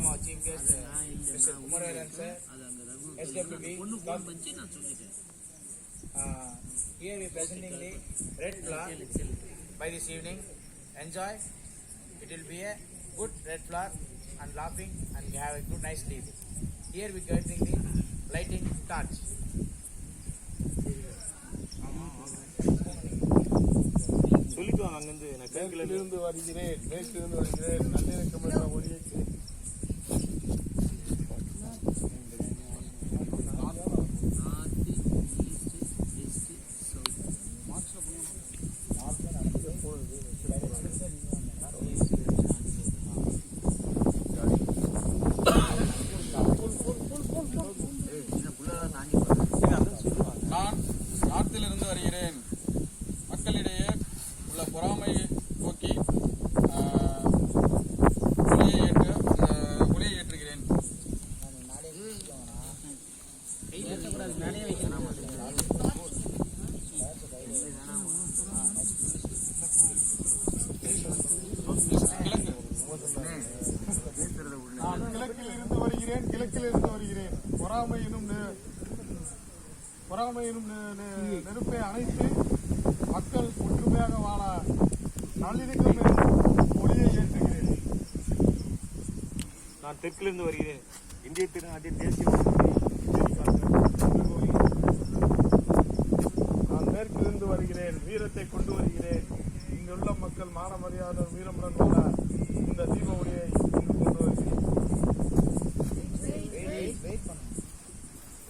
welcome our chief guest, Mr. Kumaran sir, SWB. Here we presenting the red flower by this evening. Enjoy. It will be a good red flower and laughing and we have a good nice sleep. Here we getting the lighting torch. சொல்லிக்குவாங்க அங்கிருந்து நான் மேற்கிலிருந்து வருகிறேன் நல்லிணக்கம் ஒளியேற்று நான் நார்த்திலிருந்து வருகிறேன். மக்களிடையே உள்ள பொறாமை போக்கி ஒளியை ஏற்றுகிறேன். கிழக்கிலிருந்து வருகிறேன். பொறாமை எனும் நெருப்பை அணைத்து மக்கள் ஒற்றுமையாக வாழ நல்லிணக்கம் எனும் ஒளியை ஏற்றுகிறேன். நான் தெற்கிலிருந்து வருகிறேன். இந்திய திருநாட்டின் தேசிய நான் மேற்கிலிருந்து வருகிறேன். வீரத்தை கொண்டு வருகிறேன். இங்குள்ள மக்கள் மான மரியாதை வீரமுடன் வாழ இந்த தீப ஒளியை இங்கு கொண்டு வருகிறேன்.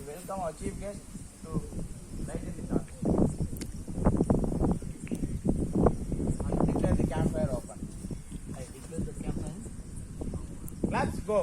Welcome our chief guest to light in the torch. And declare the campfire open. I declare the campfire. Let's go.